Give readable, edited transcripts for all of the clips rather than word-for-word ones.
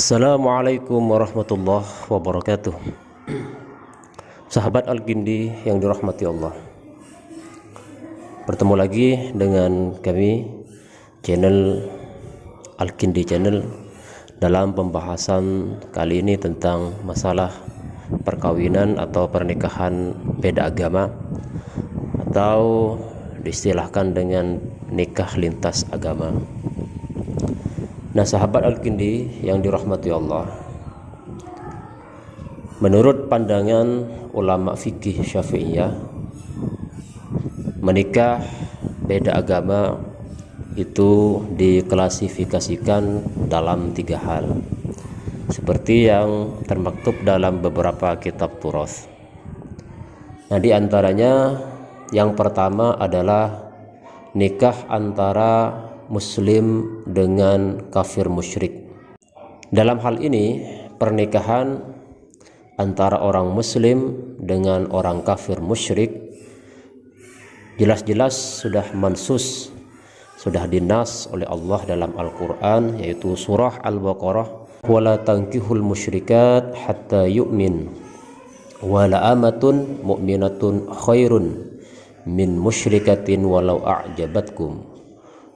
Assalamualaikum warahmatullahi wabarakatuh. Sahabat Al-Kindi yang dirahmati Allah, bertemu lagi dengan kami channel Al-Kindi Channel dalam pembahasan kali ini tentang masalah perkawinan atau pernikahan beda agama, atau diistilahkan dengan nikah lintas agama. Nah, sahabat Al-Kindi yang dirahmati Allah, menurut pandangan ulama fikih Syafi'iyah, menikah beda agama itu diklasifikasikan dalam 3 hal, seperti yang termaktub dalam beberapa kitab Turath. Nah, di antaranya yang pertama adalah nikah antara muslim dengan kafir musyrik. Dalam hal ini, pernikahan antara orang muslim dengan orang kafir musyrik jelas-jelas sudah mansus, sudah dinas oleh Allah dalam Al-Quran, yaitu surah Al-Baqarah, wala tankihul musyrikat hatta yu'min wala amatun mu'minatun khairun min musyrikatin walau a'jabatkum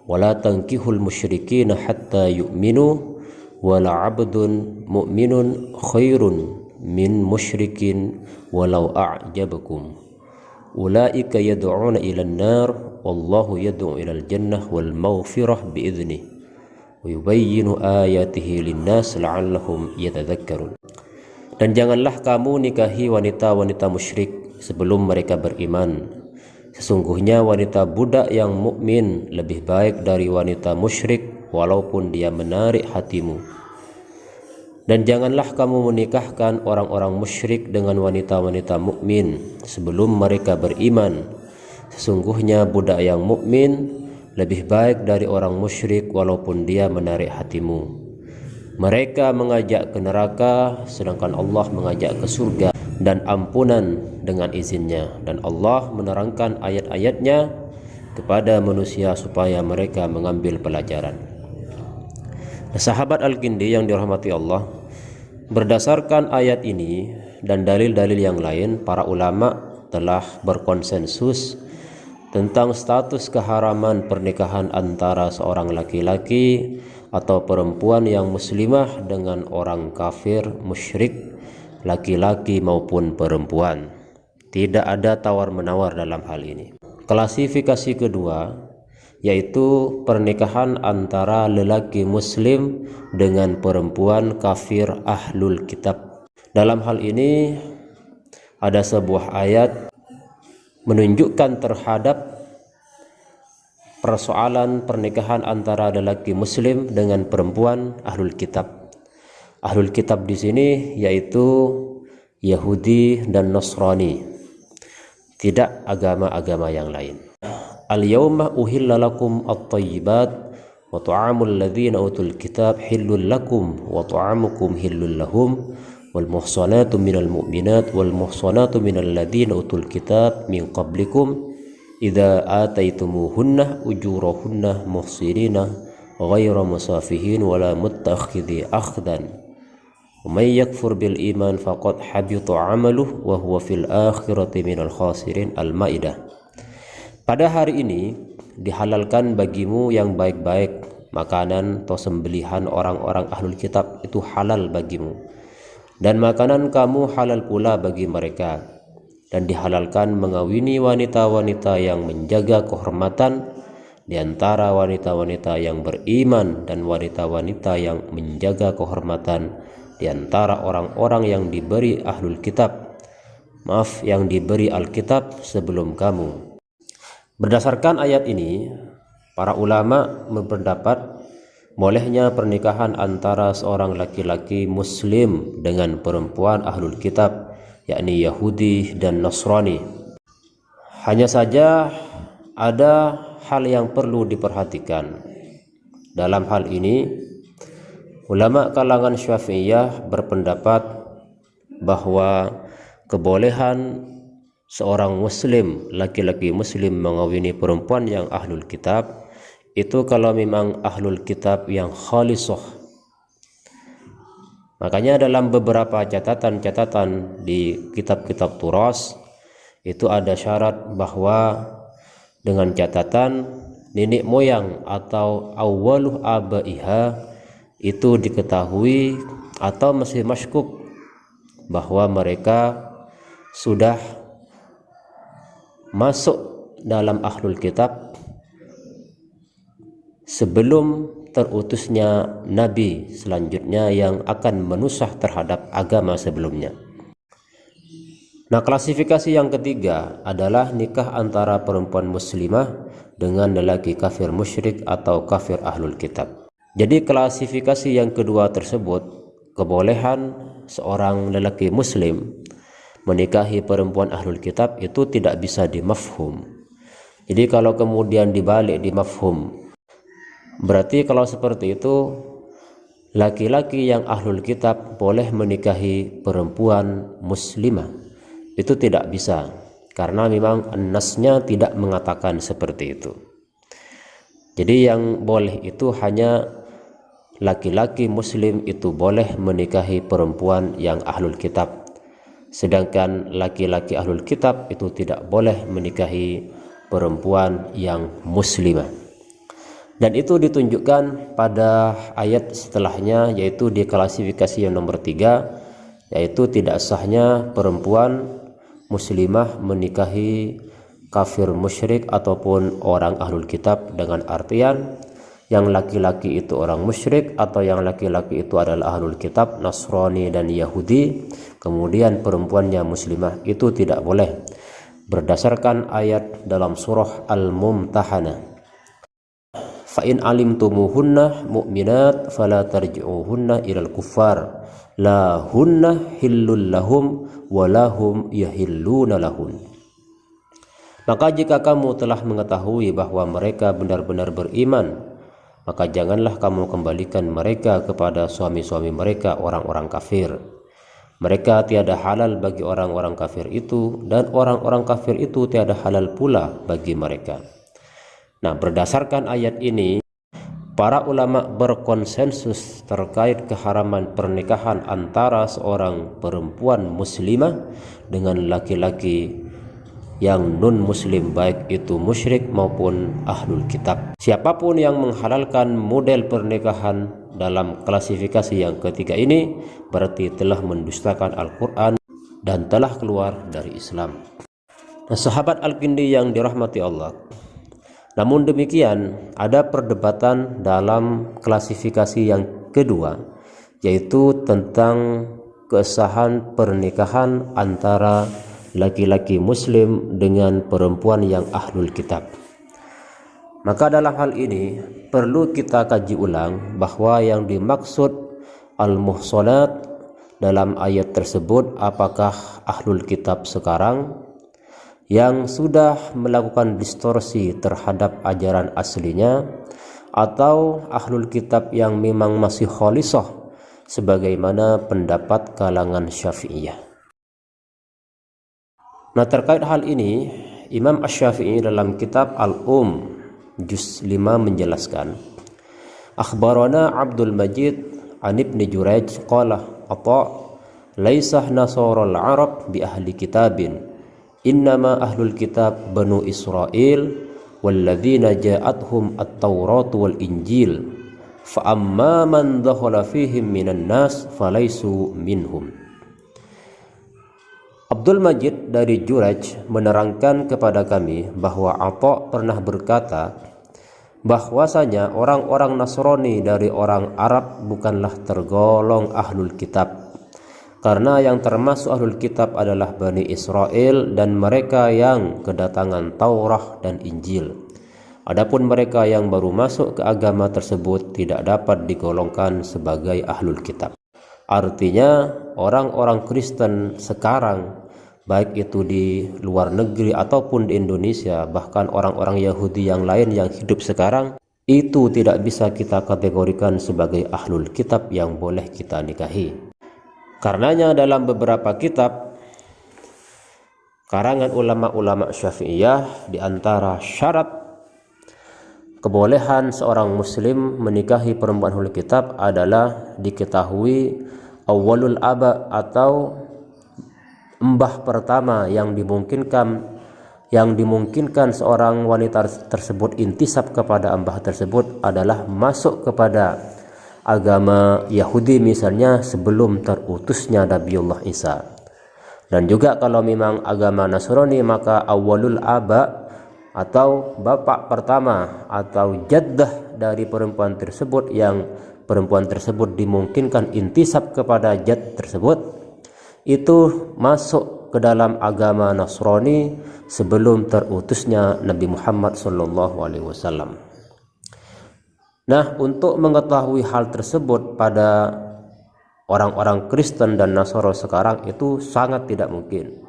wala tankihul musyrikina hatta yu'minu wala abdun mu'minun khairun min musyrikin walau a'jabakum ulaika yad'una ilan nar wallahu yad'u ilal jannah wal maghfirah bi'idhnih wa yubayyinu ayatihi linnas la'allahum yatadhakkarun. Dan janganlah kamu nikahi wanita-wanita musyrik sebelum mereka beriman. Sesungguhnya wanita budak yang mukmin lebih baik dari wanita musyrik walaupun dia menarik hatimu. Dan janganlah kamu menikahkan orang-orang musyrik dengan wanita-wanita mukmin sebelum mereka beriman. Sesungguhnya budak yang mukmin lebih baik dari orang musyrik walaupun dia menarik hatimu. Mereka mengajak ke neraka sedangkan Allah mengajak ke surga dan ampunan dengan izinnya, dan Allah menerangkan ayat-ayatnya kepada manusia supaya mereka mengambil pelajaran. Sahabat Al-Kindi yang dirahmati Allah, berdasarkan ayat ini dan dalil-dalil yang lain, para ulama telah berkonsensus tentang status keharaman pernikahan antara seorang laki-laki atau perempuan yang muslimah dengan orang kafir musyrik, laki-laki maupun perempuan. Tidak ada tawar-menawar dalam hal ini. Klasifikasi kedua yaitu pernikahan antara lelaki muslim dengan perempuan kafir ahlul kitab. Dalam hal ini ada sebuah ayat menunjukkan terhadap persoalan pernikahan antara lelaki muslim dengan perempuan ahlul kitab. Ahlul kitab di sini yaitu Yahudi dan Nasrani, tidak agama-agama yang lain. Al-yawma uhilla lakum at-tayyibat wa ta'amul ladzina utul kitab hillul lakum wa ta'amukum hillul lahum wal muhsanatu minal mu'minat wal muhsanatu minal ladzina utul kitab min qablikum idza ataitumuhunna ujurahunna muhsinina ghayra musafihin wala muttakhidhi akhdan ومن يكفر بالإيمان فقد حبط عمله وهو في الآخرة من الخاسرين. Al-Maidah. Pada hari ini dihalalkan bagimu yang baik-baik, makanan atau sembelihan orang-orang ahlul kitab itu halal bagimu, dan makanan kamu halal pula bagi mereka, dan dihalalkan mengawini wanita-wanita yang menjaga kehormatan di antara wanita-wanita yang beriman dan wanita-wanita yang menjaga kehormatan di antara orang-orang yang diberi ahlul kitab, yang diberi Alkitab sebelum kamu. Berdasarkan ayat ini, para ulama berpendapat bolehnya pernikahan antara seorang laki-laki muslim dengan perempuan ahlul kitab, yakni Yahudi dan Nasrani. Hanya saja ada hal yang perlu diperhatikan. Dalam hal ini, ulama kalangan Syafi'iyah berpendapat bahwa kebolehan seorang muslim, laki-laki muslim mengawini perempuan yang ahlul kitab itu kalau memang ahlul kitab yang khalisah, Makanya dalam beberapa catatan-catatan di kitab-kitab turas itu ada syarat bahwa dengan catatan nenek moyang atau awwaluh abaiha itu diketahui atau masih masykuk bahwa mereka sudah masuk dalam ahlul kitab sebelum terutusnya nabi selanjutnya yang akan menusah terhadap agama sebelumnya. Nah, klasifikasi yang ketiga adalah nikah antara perempuan muslimah dengan lelaki kafir musyrik atau kafir ahlul kitab. Jadi klasifikasi yang kedua tersebut, kebolehan seorang lelaki muslim menikahi perempuan ahlul kitab itu tidak bisa dimafhum. Jadi kalau kemudian dibalik dimafhum, berarti kalau seperti itu laki-laki yang ahlul kitab boleh menikahi perempuan muslimah. Itu tidak bisa, karena memang nasnya tidak mengatakan seperti itu. Jadi yang boleh itu hanya laki-laki muslim itu boleh menikahi perempuan yang ahlul kitab, sedangkan laki-laki ahlul kitab itu tidak boleh menikahi perempuan yang muslimah. Dan itu ditunjukkan pada ayat setelahnya, yaitu di klasifikasi yang nomor 3, yaitu tidak sahnya perempuan muslimah menikahi kafir musyrik ataupun orang ahlul kitab, dengan artian yang laki-laki itu orang musyrik atau yang laki-laki itu adalah ahlul kitab, Nasrani dan Yahudi, kemudian perempuannya muslimah, itu tidak boleh berdasarkan ayat dalam surah Al-Mumtahanah. Fa'in alimtumuhunna mu'minat fala tarji'uhunna ilal kuffar la hunna hillul lahum walahum yahilluna lahun. Maka jika kamu telah mengetahui bahwa mereka benar-benar beriman, maka janganlah kamu kembalikan mereka kepada suami-suami mereka orang-orang kafir. Mereka tiada halal bagi orang-orang kafir itu, dan orang-orang kafir itu tiada halal pula bagi mereka. Nah, berdasarkan ayat ini, para ulama berkonsensus terkait keharaman pernikahan antara seorang perempuan muslimah dengan laki-laki yang non muslim, baik itu musyrik maupun ahlul kitab. Siapapun yang menghalalkan model pernikahan dalam klasifikasi yang ketiga ini berarti telah mendustakan Al-Quran dan telah keluar dari Islam. Nah, sahabat Al-Kindi yang dirahmati Allah, namun demikian ada perdebatan dalam klasifikasi yang kedua, yaitu tentang kesahan pernikahan antara laki-laki muslim dengan perempuan yang ahlul kitab. Maka dalam hal ini perlu kita kaji ulang bahwa yang dimaksud al-muhsanat dalam ayat tersebut apakah ahlul kitab sekarang yang sudah melakukan distorsi terhadap ajaran aslinya, atau ahlul kitab yang memang masih khalisah sebagaimana pendapat kalangan Syafi'iyah. Nah, terkait hal ini Imam Asy-Syafi'i dalam kitab Al-Um juz 5 menjelaskan, akhbarana Abdul Majid an Ibn Jurayj qala ata laisah nasaral arab bi ahli kitabin innama ahlul kitab banu Israel walladzina ja'athum at-Taurat wal Injil fa amma man dakhala fihim minan nas falaisu minhum. Abdul Majid dari Jurayj menerangkan kepada kami bahwa Atha pernah berkata bahwasanya orang-orang Nasrani dari orang Arab bukanlah tergolong ahlul kitab, karena yang termasuk ahlul kitab adalah Bani Israel dan mereka yang kedatangan Taurat dan Injil. Adapun mereka yang baru masuk ke agama tersebut tidak dapat digolongkan sebagai ahlul kitab. Artinya orang-orang Kristen sekarang, baik itu di luar negeri ataupun di Indonesia, bahkan orang-orang Yahudi yang lain yang hidup sekarang, itu tidak bisa kita kategorikan sebagai ahlul kitab yang boleh kita nikahi. Karenanya dalam beberapa kitab karangan ulama-ulama Syafi'iyah, di antara syarat kebolehan seorang muslim menikahi perempuan ahlul kitab adalah diketahui awwalul aba atau embah pertama yang dimungkinkan seorang wanita tersebut intisab kepada embah tersebut adalah masuk kepada agama Yahudi misalnya sebelum terutusnya Nabiullah Isa. Dan juga kalau memang agama Nasrani, maka awwalul aba atau bapak pertama atau jaddah dari perempuan tersebut, yang perempuan tersebut dimungkinkan intisab kepada jad tersebut, itu masuk ke dalam agama Nasrani sebelum terutusnya Nabi Muhammad SAW. Nah, untuk mengetahui hal tersebut pada orang-orang Kristen dan Nasoro sekarang itu sangat tidak mungkin,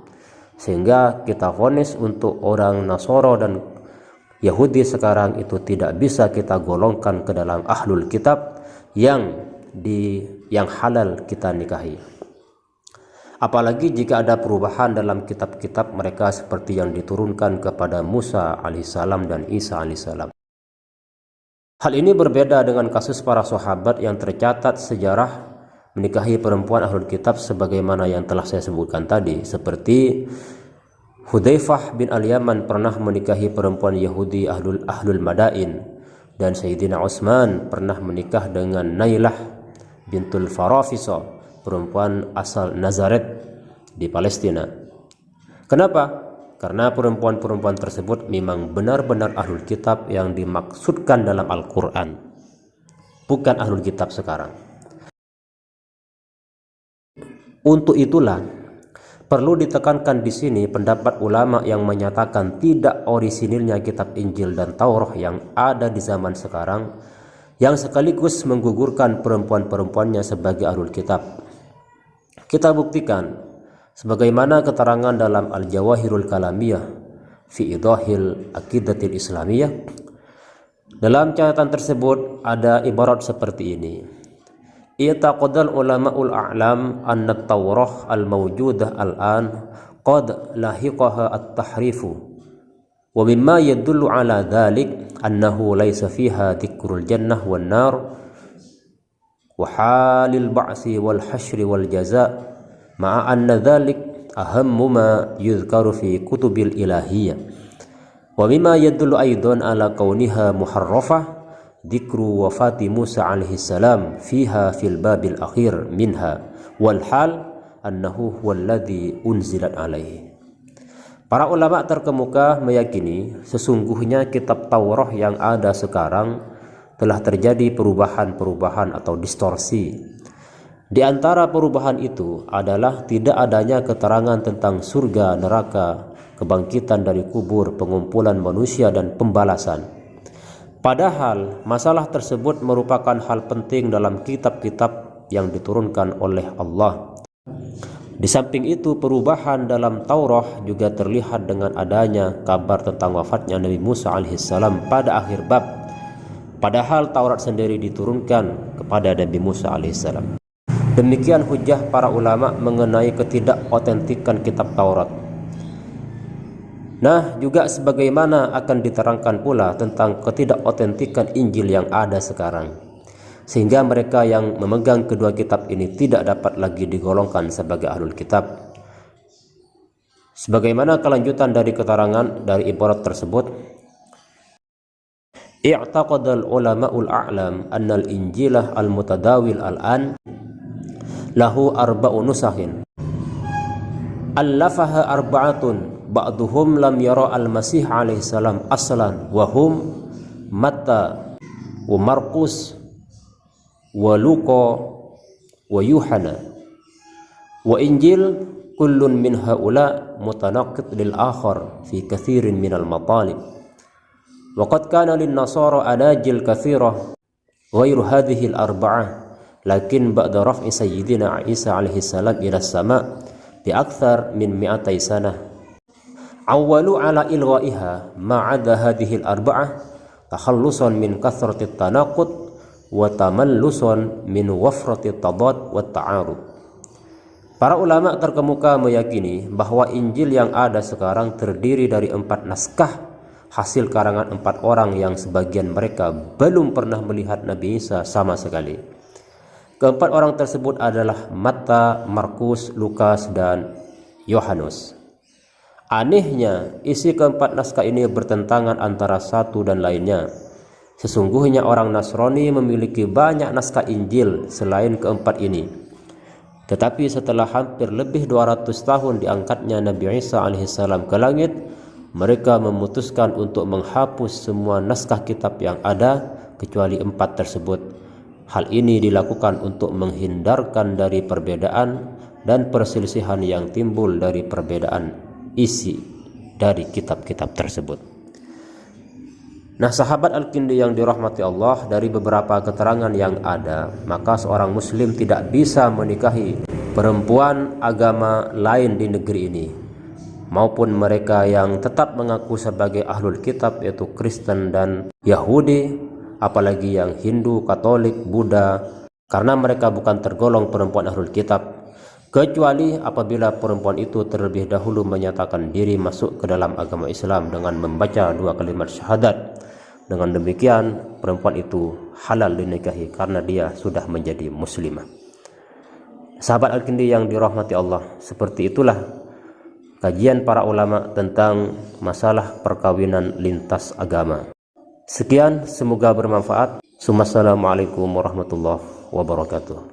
sehingga kita vonis untuk orang Nasoro dan Yahudi sekarang itu tidak bisa kita golongkan ke dalam ahlul kitab yang halal kita nikahi. Apalagi jika ada perubahan dalam kitab-kitab mereka seperti yang diturunkan kepada Musa alaihissalam dan Isa alaihissalam. Hal ini berbeda dengan kasus para sahabat yang tercatat sejarah menikahi perempuan ahlul kitab sebagaimana yang telah saya sebutkan tadi, seperti Hudzaifah bin Al-Yaman pernah menikahi perempuan Yahudi ahlul Madain, dan Sayyidina Utsman pernah menikah dengan Nailah bintul Farafisa, perempuan asal Nazaret di Palestina. Kenapa? Karena perempuan-perempuan tersebut memang benar-benar ahlul kitab yang dimaksudkan dalam Al-Quran, bukan ahlul kitab sekarang. Untuk itulah perlu ditekankan di sini pendapat ulama yang menyatakan tidak orisinilnya kitab Injil dan Taurat yang ada di zaman sekarang, yang sekaligus menggugurkan perempuan-perempuannya sebagai ahlul kitab. Kita buktikan sebagaimana keterangan dalam Al-Jawahirul Kalamiyah fi Idahil Aqidatil Islamiyah. Dalam catatan tersebut ada ibarat seperti ini: i'taqadal ulama'ul a'lam anna at-Taurah al-mawjudah al-an qad lahiqaha at-tahrifu wa mimma yadullu ala dhalik annahu laysa fiha dhikrul jannah wan nar wa halil ba'si wal hasyri wal jaza' ma'a anna dhalik ahammu ma yudhkaru fi kutubil ilahiyyah wa mimma yadullu aidan ala kauniha muharrafah dzikru wafati Musa alaihi salam fiha fil babil akhir minha wal hal annahu huwallazi unzilat alaihi. Para ulama terkemuka meyakini sesungguhnya kitab Taurat yang ada sekarang telah terjadi perubahan-perubahan atau distorsi. Di antara perubahan itu adalah tidak adanya keterangan tentang surga, neraka, kebangkitan dari kubur, pengumpulan manusia dan pembalasan. Padahal masalah tersebut merupakan hal penting dalam kitab-kitab yang diturunkan oleh Allah. Di samping itu, perubahan dalam Taurat juga terlihat dengan adanya kabar tentang wafatnya Nabi Musa alaihissalam pada akhir bab. Padahal Taurat sendiri diturunkan kepada Nabi Musa alaihissalam. Demikian hujah para ulama mengenai ketidakotentikan kitab Taurat. Nah, juga sebagaimana akan diterangkan pula tentang ketidakotentikan Injil yang ada sekarang, sehingga mereka yang memegang kedua kitab ini tidak dapat lagi digolongkan sebagai ahlul kitab. Sebagaimana kelanjutan dari keterangan dari ibarat tersebut, i'taqadal ulama'ul a'lam annal injilah al-mutadawil al-an lahu arba'u nusahin allafaha arba'atun ba'duhum lam yara al-masih alaihi salam aslan wa hum Matta wa Markus wa Luqa wa Yuhana wa Injil kullun min haula mutanaqid lil akhar fi kathirin min al-matalib wa qad kana lin nasara anajil kathirah ghairu hadhihi al-arba'ah lakin ba'da raf'i sayyidina Isa alaihi salam ila as-sama' bi akthar min 200 sanah awwalu ala ilghaiha ma'adha hadhihi al-arba'ah takhallusan min kathrati tanaqud wa tamallusan min wafrati tadad wa ta'arud. Para ulama terkemuka meyakini bahwa Injil yang ada sekarang terdiri dari 4 naskah hasil karangan 4 orang yang sebagian mereka belum pernah melihat Nabi Isa sama sekali. Keempat orang tersebut adalah Matta, Markus, Lukas, dan Yohanes. Anehnya, isi keempat naskah ini bertentangan antara satu dan lainnya. Sesungguhnya orang Nasrani memiliki banyak naskah Injil selain keempat ini. Tetapi setelah hampir lebih 200 tahun diangkatnya Nabi Isa alaihissalam ke langit, mereka memutuskan untuk menghapus semua naskah kitab yang ada kecuali 4 tersebut. Hal ini dilakukan untuk menghindarkan dari perbedaan dan perselisihan yang timbul dari perbedaan isi dari kitab-kitab tersebut. Nah, sahabat Al-Kindi yang dirahmati Allah, dari beberapa keterangan yang ada, maka seorang muslim tidak bisa menikahi perempuan agama lain di negeri ini, maupun mereka yang tetap mengaku sebagai ahlul kitab, yaitu Kristen dan Yahudi, apalagi yang Hindu, Katolik, Buddha, karena mereka bukan tergolong perempuan ahlul kitab, kecuali apabila perempuan itu terlebih dahulu menyatakan diri masuk ke dalam agama Islam dengan membaca 2 kalimat syahadat. Dengan demikian perempuan itu halal dinikahi karena dia sudah menjadi muslimah. Sahabat Al-Kindi yang dirahmati Allah, seperti itulah kajian para ulama tentang masalah perkawinan lintas agama. Sekian, semoga bermanfaat. Assalamualaikum warahmatullahi wabarakatuh.